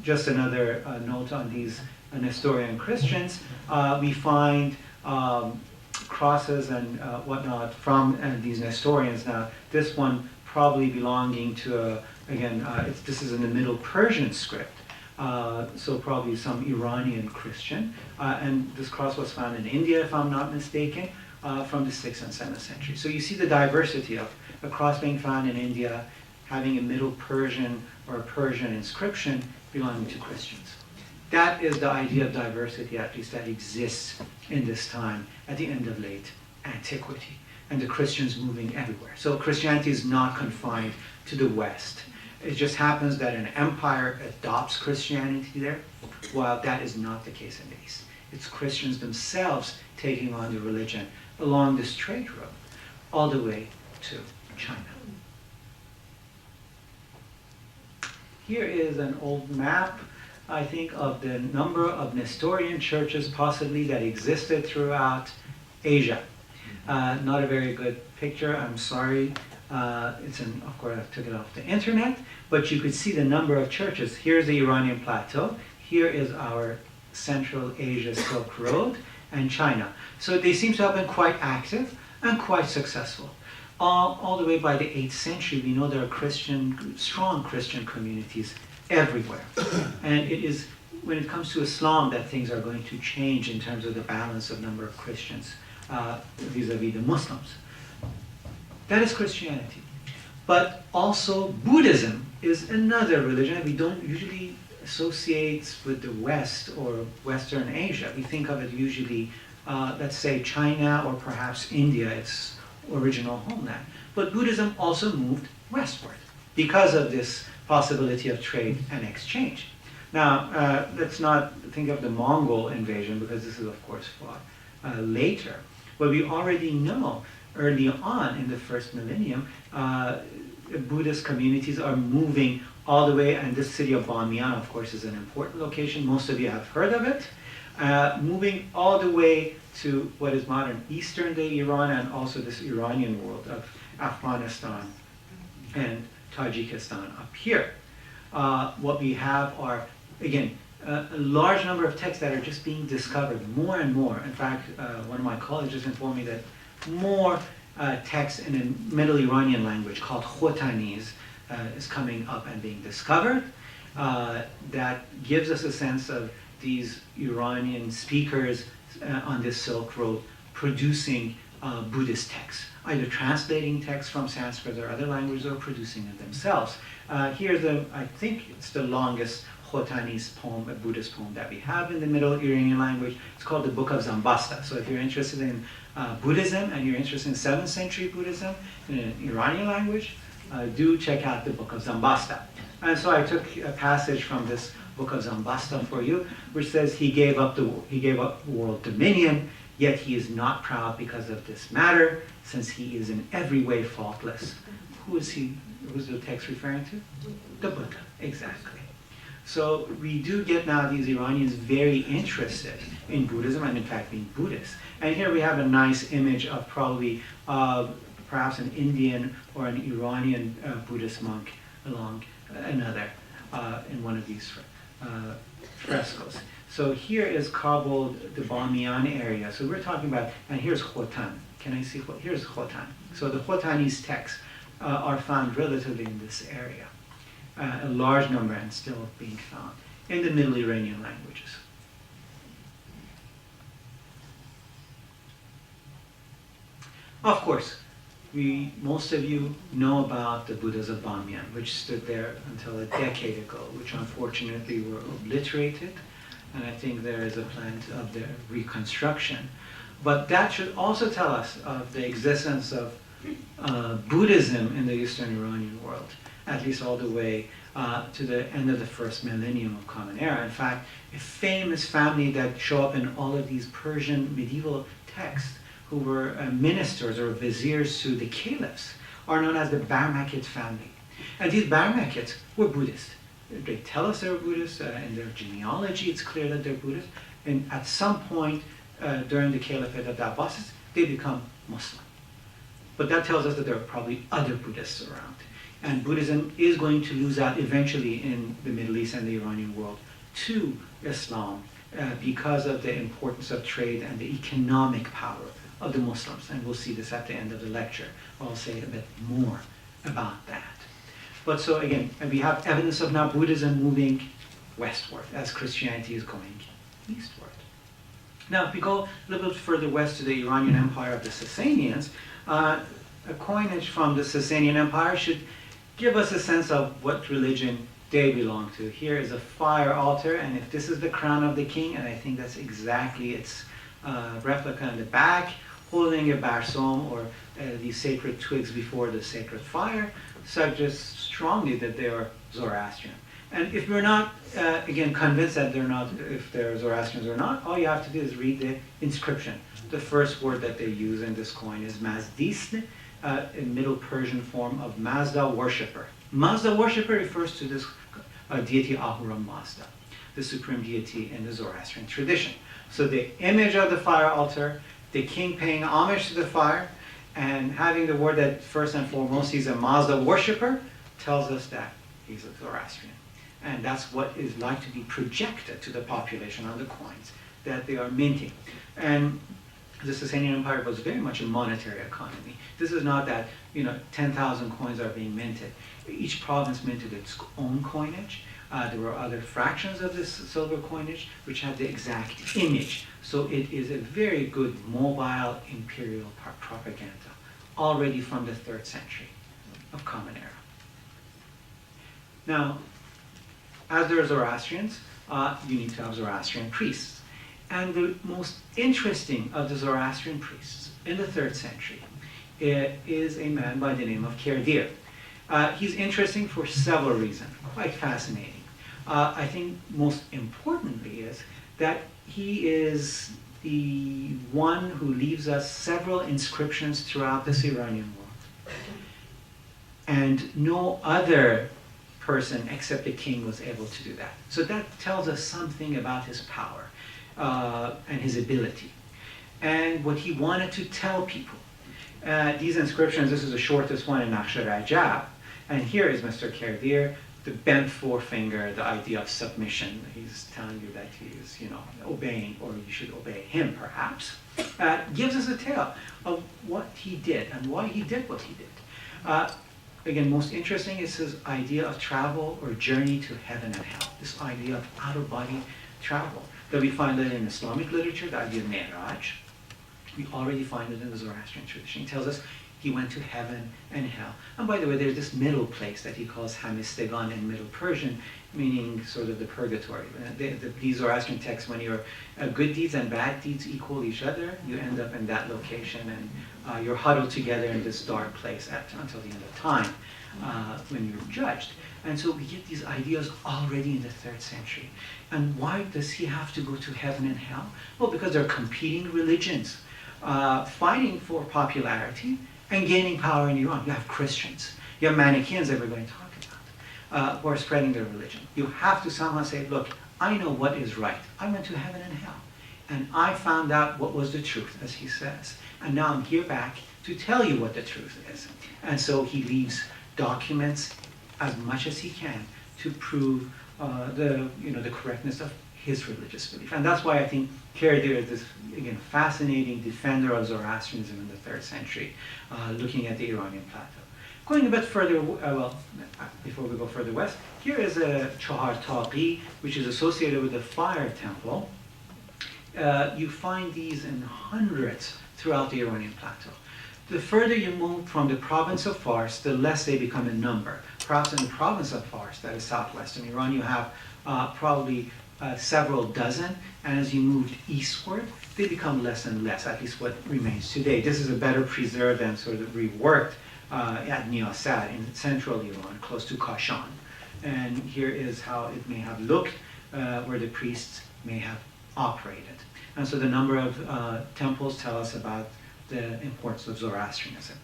just another note on these Nestorian Christians, we find crosses and whatnot from these Nestorians. Now, this one probably belonging to, this is in the Middle Persian script, so probably some Iranian Christian. And this cross was found in India, if I'm not mistaken, from the 6th and 7th century. So you see the diversity of a cross being found in India, having a Middle Persian or a Persian inscription belonging to Christians. That is the idea of diversity, at least, that exists in this time at the end of late antiquity, and the Christians moving everywhere. So Christianity is not confined to the West. It just happens that an empire adopts Christianity there, while that is not the case in the East. It's Christians themselves taking on the religion along this trade route all the way to China. Here is an old map, I think, of the number of Nestorian churches possibly that existed throughout Asia. Not a very good picture, I'm sorry. Of course, I took it off the internet, but you could see the number of churches. Here's the Iranian plateau. Here is our Central Asia Silk Road and China. So they seem to have been quite active and quite successful. All the way by the 8th century, we know there are strong Christian communities everywhere. And it is when it comes to Islam that things are going to change in terms of the balance of number of Christians vis-a-vis the Muslims. That is Christianity. But also Buddhism is another religion that we don't usually associate with the West or Western Asia. We think of it usually, let's say, China or perhaps India, its original homeland. But Buddhism also moved westward because of this possibility of trade and exchange. Now, let's not think of the Mongol invasion, because this is, of course, far later. But we already know early on in the first millennium, Buddhist communities are moving all the way, and this city of Bamiyan, of course, is an important location. Most of you have heard of it. Moving all the way to what is modern Eastern Day Iran, and also this Iranian world of Afghanistan and Tajikistan up here. What we have are, again, a large number of texts that are just being discovered more and more. In fact, one of my colleagues just informed me that more texts in a Middle Iranian language called Khotanese is coming up and being discovered. That gives us a sense of these Iranian speakers on this Silk Road producing Buddhist texts, either translating texts from Sanskrit or other languages or producing it themselves. Here's I think it's the longest Khotanese poem, a Buddhist poem that we have in the Middle Iranian language. It's called the Book of Zambasta. So if you're interested in Buddhism and you're interested in 7th century Buddhism in an Iranian language, do check out the Book of Zambasta. And so I took a passage from this Book of Zambasta for you, which says, he gave up world dominion, yet he is not proud because of this matter, since he is in every way faultless. Who is he? Who's the text referring to? The Buddha, exactly. So we do get now these Iranians very interested in Buddhism, and in fact being Buddhists. And here we have a nice image of probably perhaps an Indian or an Iranian Buddhist monk along another in one of these frescoes. So here is Kabul, the Bamiyan area. So we're talking about, and here's Khotan. Can I see? Here's Khotan. So the Khotanese texts are found relatively in this area. A large number and still being found in the Middle Iranian languages. Of course, most of you know about the Buddhas of Bamiyan, which stood there until a decade ago, which unfortunately were obliterated, and I think there is a plan of their reconstruction. But that should also tell us of the existence of Buddhism in the Eastern Iranian world, at least all the way to the end of the first millennium of Common Era. In fact, a famous family that show up in all of these Persian medieval texts, who were ministers or viziers to the caliphs, are known as the Barmakid family. And these Barmakids were Buddhist. They tell us they're Buddhist. In their genealogy, it's clear that they're Buddhist. And at some point during the caliphate of the Abbasids, they become Muslim. But that tells us that there are probably other Buddhists around. And Buddhism is going to lose out eventually in the Middle East and the Iranian world to Islam because of the importance of trade and the economic power of the Muslims. And we'll see this at the end of the lecture. I'll say a bit more about that. But so again, we have evidence of now Buddhism moving westward as Christianity is going eastward. Now, if we go a little bit further west to the Iranian Empire of the Sasanians, a coinage from the Sasanian Empire should give us a sense of what religion they belong to. Here is a fire altar, and if this is the crown of the king, and I think that's exactly its replica in the back, holding a barsom or these sacred twigs before the sacred fire, suggests strongly that they are Zoroastrian. And if we're not, again, convinced that they're not, if they're Zoroastrians or not, all you have to do is read the inscription. The first word that they use in this coin is Mazdesn, a Middle Persian form of Mazda worshipper. Mazda worshipper refers to this deity Ahura Mazda, the supreme deity in the Zoroastrian tradition. So the image of the fire altar, the king paying homage to the fire, and having the word that first and foremost he's a Mazda worshipper, tells us that he's a Zoroastrian. And that's what is like to be projected to the population on the coins that they are minting. And the Sasanian Empire was very much a monetary economy. This is not that 10,000 coins are being minted. Each province minted its own coinage. There were other fractions of this silver coinage which had the exact image. So it is a very good mobile imperial propaganda, already from the 3rd century of Common Era. Now, as there are Zoroastrians, you need to have Zoroastrian priests. And the most interesting of the Zoroastrian priests in the 3rd century is a man by the name of Kerdir. He's interesting for several reasons, quite fascinating. I think most importantly is that he is the one who leaves us several inscriptions throughout this Iranian world. And no other person except the king was able to do that. So that tells us something about his power and his ability and what he wanted to tell people. These inscriptions, this is the shortest one in Naqsh Rajab, and here is Mr. Kerdir, the bent forefinger, the idea of submission. He's telling you that he is, obeying, or you should obey him, perhaps. Gives us a tale of what he did and why he did what he did. Again, most interesting is his idea of travel or journey to heaven and hell. This idea of out-of-body travel that we find it in Islamic literature, the idea of Mi'raj. We already find it in the Zoroastrian tradition. He tells us he went to heaven and hell. And by the way, there's this middle place that he calls Hamistegan in Middle Persian, meaning sort of the purgatory. These Zoroastrian texts, when your good deeds and bad deeds equal each other, you end up in that location, and you're huddled together in this dark place until the end of time when you're judged. And so we get these ideas already in the 3rd century. And why does he have to go to heaven and hell? Well, because they're competing religions, fighting for popularity and gaining power in Iran. You have Christians, you have Manichaeans that we're going to talk about, who are spreading their religion. You have to somehow say, look, I know what is right. I went to heaven and hell, and I found out what was the truth, as he says. And now I'm here back to tell you what the truth is. And so he leaves documents as much as he can to prove the correctness of his religious belief. And that's why I think Kerdir is this, again, fascinating defender of Zoroastrianism in the 3rd century, looking at the Iranian plateau. Going a bit further, before we go further west, here is a Chahar Taqi, which is associated with the fire temple. You find these in hundreds throughout the Iranian plateau. The further you move from the province of Fars, the less they become in number. Perhaps in the province of Fars, that is southwestern Iran, you have probably several dozen, and as you moved eastward, they become less and less, at least what remains today. This is a better preserved and sort of reworked at Niyasad in central Iran, close to Kashan. And here is how it may have looked, where the priests may have operated. And so the number of temples tell us about the importance of Zoroastrianism.